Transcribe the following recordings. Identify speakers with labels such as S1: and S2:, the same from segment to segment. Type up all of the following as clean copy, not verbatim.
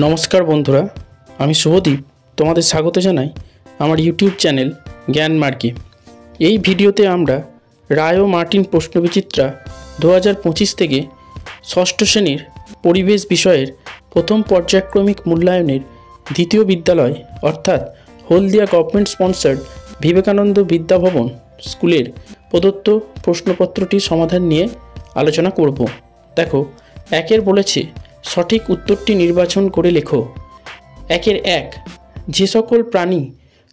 S1: নমস্কার বন্ধুরা, আমি শুভদীপ তোমাদের স্বাগত জানাই আমার ইউটিউব চ্যানেল জ্ঞান মার্গে। এই ভিডিওতে আমরা রায় ও মার্টিন প্রশ্নবিচিত্রা 2025 থেকে ষষ্ঠ শ্রেণীর পরিবেশ বিষয়ের প্রথম পর্যায়ক্রমিক মূল্যায়নের দ্বিতীয় বিদ্যালয় অর্থাৎ হলদিয়া গভর্নমেন্ট স্পন্সার্ড বিবেকানন্দ বিদ্যাভবন স্কুলের প্রদত্ত প্রশ্নপত্রটির সমাধান নিয়ে আলোচনা করব। দেখো, একের বলেছে সঠিক উত্তরটি নির্বাচন করে লেখো। একের এক, যে সকল প্রাণী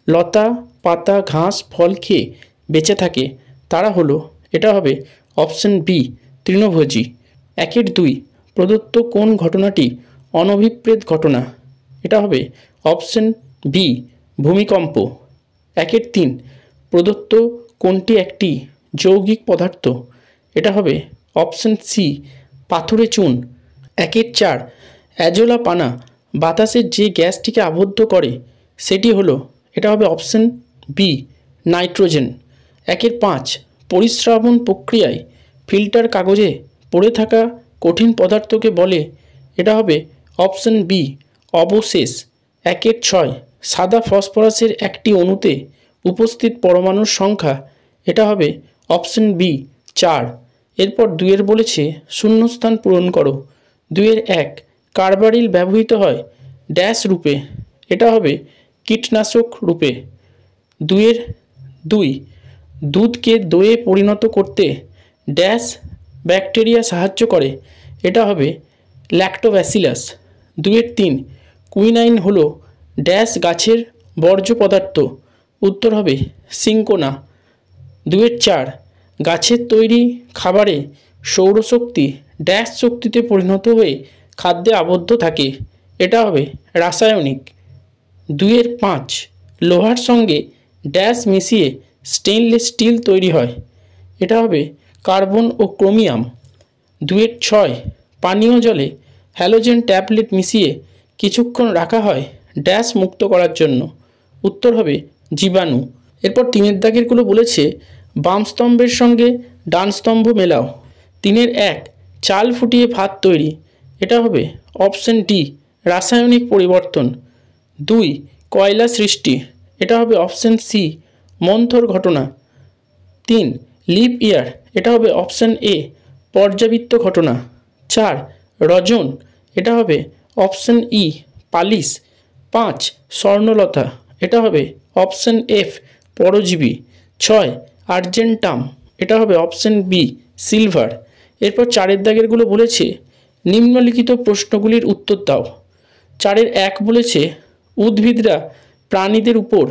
S1: লতা পাতা ঘাস ফল খেয়ে বেঁচে থাকে তারা হলো, এটা হবে অপশন বি তৃণভোজী। একের দুই, প্রদত্ত কোন ঘটনাটি অনভিপ্রেত ঘটনা, এটা হবে অপশন বি ভূমিকম্প। একের তিন, প্রদত্ত কোনটি একটি যৌগিক পদার্থ, এটা হবে অপশন সি পাথুরে চুন। একের চার, অ্যাজোলা পানা বাতাসের যে গ্যাসটিকে আবদ্ধ করে সেটি হলো, এটা হবে অপশন বি নাইট্রোজেন। একের পাঁচ, পরিস্রাবণ প্রক্রিয়ায় ফিল্টার কাগজে পড়ে থাকা কঠিন পদার্থকে বলে, এটা হবে অপশন বি অবশেষ। একের ছয়, সাদা ফসফরাসের একটি অণুতে উপস্থিত পরমাণুর সংখ্যা, এটা হবে অপশন বি 4। এরপর দুইয়ের বলেছে শূন্যস্থান পূরণ করো। দুইয়ের এক, কার্বারিল ব্যবহৃত হয় ড্যাশ রূপে, এটা হবে কীটনাশক রূপে। দুইয়ের দুই, দুধকে দইয়ে পরিণত করতে ড্যাশ ব্যাকটেরিয়া সাহায্য করে, এটা হবে ল্যাক্টোব্যাসিলাস। দুইয়ের তিন, কুইনাইন হলো ড্যাশ গাছের বর্জ্য পদার্থ, উত্তর হবে সিঙ্কোনা। দুইয়ের চার, গাছের তৈরি খাবারে সৌরশক্তি ড্যাশ শক্তিতে পরিণত হয়ে খাদ্যে আবদ্ধ থাকে, এটা হবে রাসায়নিক। দুইয়ের পাঁচ, লোহার সঙ্গে ড্যাশ মিশিয়ে স্টেইনলেস স্টিল তৈরি হয়, এটা হবে কার্বন ও ক্রোমিয়াম। দুইয়ের ছয়, পানীয় জলে হ্যালোজেন ট্যাবলেট মিশিয়ে কিছুক্ষণ রাখা হয় ড্যাশ মুক্ত করার জন্য, উত্তর হবে জীবাণু। এরপর তিনের দাগেরগুলো বলেছে বাম স্তম্ভের সঙ্গে ডান স্তম্ভ মেলাও। তিনের এক, চাল ফুটিয়ে ভাত তৈরি, এটা হবে অপশন ডি রাসায়নিক পরিবর্তন। দুই, কয়লা সৃষ্টি, এটা হবে অপশন সি মন্থর ঘটনা। তিন, লিপ ইয়ার, এটা হবে অপশন এ পর্যাবৃত্ত ঘটনা। চার, রজন, এটা হবে অপশন ই পালিশ। পাঁচ, স্বর্ণলতা, এটা হবে অপশন এফ পরজীবী। ছয়, আর্জেন্টাম, এটা হবে অপশন বি সিলভার। এরপর চারের দাগেরগুলো বলেছে নিম্নলিখিত প্রশ্নগুলির উত্তর দাও। চারের এক বলেছে উদ্ভিদরা প্রাণীদের উপর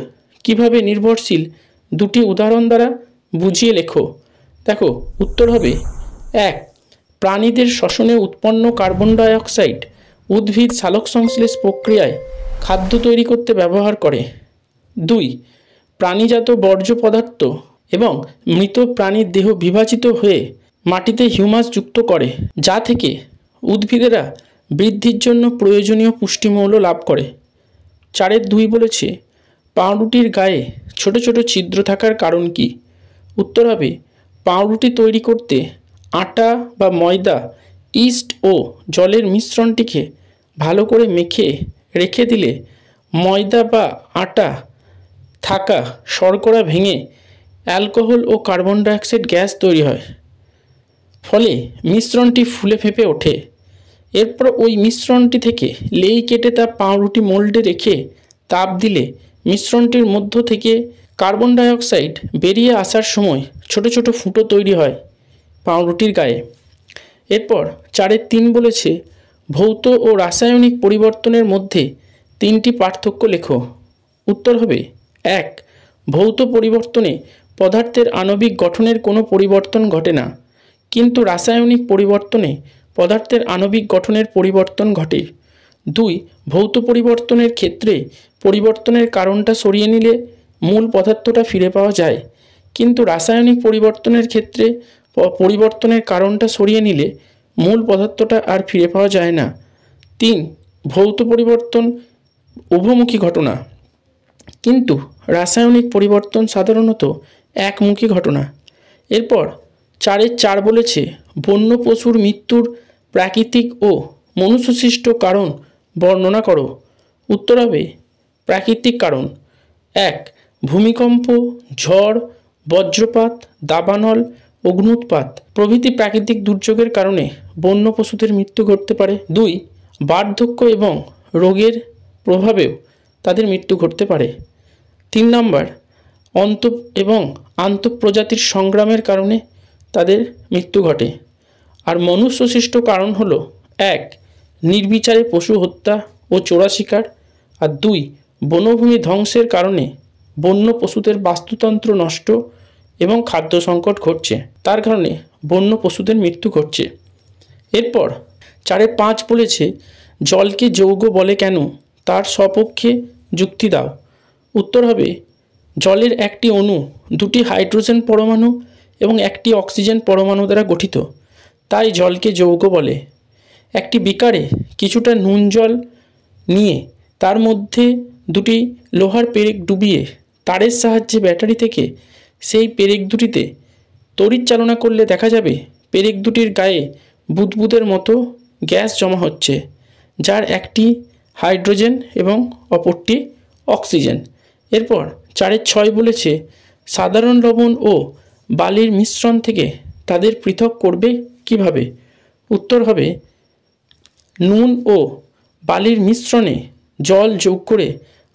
S1: কিভাবে নির্ভরশীল, দুটি উদাহরণ দ্বারা বুঝিয়ে লেখো। দেখো, উত্তর হবে এক, প্রাণীদের শ্বসনে উৎপন্ন কার্বন ডাই অক্সাইড উদ্ভিদ সালোক সংশ্লেষ প্রক্রিয়ায় খাদ্য তৈরি করতে ব্যবহার করে। দুই, প্রাণীজাত বর্জ্য পদার্থ এবং মৃত প্রাণীর দেহ বিভাজিত হয়ে মাটিতে হিউমাস যুক্ত করে, যা থেকে উদ্ভিদেরা বৃদ্ধির জন্য প্রয়োজনীয় পুষ্টিমৌল লাভ করে। চারের দুই বলেছে পাউরুটির গায়ে ছোট ছোট ছিদ্র থাকার কারণ কি, উত্তর হবে পাউরুটি তৈরি করতে আটা বা ময়দা ইস্ট ও জলের মিশ্রণটিকে ভালো করে মেখে রেখে দিলে ময়দা বা আটা থাকা শর্করা ভেঙে অ্যালকোহল ও কার্বন ডাইঅক্সাইড গ্যাস তৈরি হয়, ফলে মিশ্রণটি ফুলে ফেঁপে ওঠে। এরপর ওই মিশ্রণটি থেকে লেই কেটে তা পাউরুটি মোল্ডে রেখে তাপ দিলে মিশ্রণটির মধ্য থেকে কার্বন ডাইঅক্সাইড বেরিয়ে আসার সময় ছোট ছোট ফুটো তৈরি হয় পাউরুটির গায়ে। এরপর চারের তিন বলেছে ভৌত ও রাসায়নিক পরিবর্তনের মধ্যে তিনটি পার্থক্য লেখো। উত্তর হবে এক, ভৌত পরিবর্তনে পদার্থের আণবিক গঠনের কোনো পরিবর্তন ঘটে না, কিন্তু রাসায়নিক পরিবর্তনে পদার্থের আণবিক গঠনের পরিবর্তন ঘটে। দুই, ভৌত পরিবর্তনের ক্ষেত্রে পরিবর্তনের কারণটা সরিয়ে নিলে মূল পদার্থটা ফিরে পাওয়া যায়, কিন্তু রাসায়নিক পরিবর্তনের ক্ষেত্রে পরিবর্তনের কারণটা সরিয়ে নিলে মূল পদার্থটা আর ফিরে পাওয়া যায় না। তিন, ভৌত পরিবর্তন উভমুখী ঘটনা, কিন্তু রাসায়নিক পরিবর্তন সাধারণত একমুখী ঘটনা। এরপর চারের চার বলেছে বন্য পশুর মৃত্যুর প্রাকৃতিক ও মনুষ্যসৃষ্ট কারণ বর্ণনা করো। উত্তর হবে প্রাকৃতিক কারণ। 1. ভূমিকম্প, ঝড়, বজ্রপাত, দাবানল, অগ্ন্যুৎপাত প্রভৃতি প্রাকৃতিক দুর্যোগের কারণে বন্য পশুদের মৃত্যু ঘটতে পারে। 2. বার্ধক্য এবং রোগের প্রভাবেও তাদের মৃত্যু ঘটতে পারে। 3 নম্বর, আন্তঃপ্রজাতির সংগ্রামের কারণে তাদের মৃত্যু ঘটে। আর মনুষ্য সৃষ্ট কারণ হলো 1. নির্বিচারে পশু হত্যা ও চোরা শিকার, আর 2. বনভূমি ধ্বংসের কারণে বন্য পশুদের বাস্তুতন্ত্র নষ্ট এবং খাদ্য সংকট ঘটছে, তার কারণে বন্য পশুদের মৃত্যু ঘটছে। এরপর 4.5 বলেছে জলকে যৌগ বলে কেন, তার সপক্ষে যুক্তি দাও। উত্তর হবে জলের একটি অণু 2টি হাইড্রোজেন পরমাণু এবং 1টি অক্সিজেন পরমাণু দ্বারা গঠিত, তাই জলকে যৌগ বলে। একটি বিকারে কিছুটা নুন জল নিয়ে তার মধ্যে 2টি লোহার পেরেক ডুবিয়ে তারের সাহায্যে ব্যাটারি থেকে সেই পেরেক দুটিতে তড়িৎ চালনা করলে দেখা যাবে পেরেক দুটির গায়ে বুদবুদের মতো গ্যাস জমা হচ্ছে, যার একটি হাইড্রোজেন এবং অপরটি অক্সিজেন। এরপর 4.6 বলেছে সাধারণ লবণ ও বালির মিশ্রণ থেকে তাদের পৃথক করবে কিভাবে। উত্তর হবে নুন ও বালির মিশ্রণে জল যোগ করে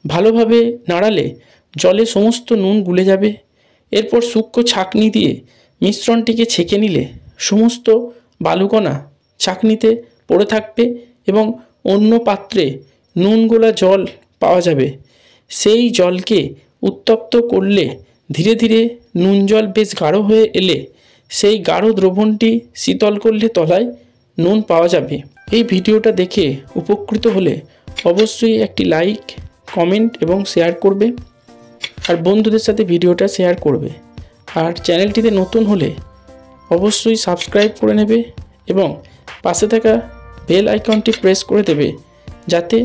S1: ভালোভাবে নাড়ালে জলে সমস্ত নুন গুলে যাবে। এরপর সূক্ষ্ম ছাঁকনি দিয়ে মিশ্রণটিকে ছেঁকে নিলে সমস্ত বালুকণা ছাঁকনিতে পড়ে থাকবে এবং অন্য পাত্রে নুন গোলা জল পাওয়া যাবে। সেই জলকে উত্তপ্ত করলে ধীরে ধীরে নুন জল বেশ গাঢ় হয়ে এলে সেই গাঢ় দ্রবণটি শীতল করলে তলায় নুন পাওয়া যাবে। এই ভিডিওটা দেখে উপকৃত হলে অবশ্যই একটি লাইক, কমেন্ট এবং শেয়ার করবে, আর বন্ধুদের সাথে ভিডিওটা শেয়ার করবে। আর চ্যানেলটিতে নতুন হলে অবশ্যই সাবস্ক্রাইব করে নেবে এবং পাশে থাকা বেল আইকনটি প্রেস করে দেবে, যাতে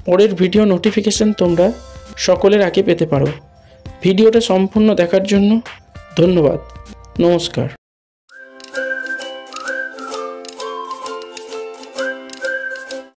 S1: পরের ভিডিও নোটিফিকেশন তোমরা সকলের আগে পেতে পারো। ভিডিওটা সম্পূর্ণ দেখার জন্য ধন্যবাদ। নমস্কার।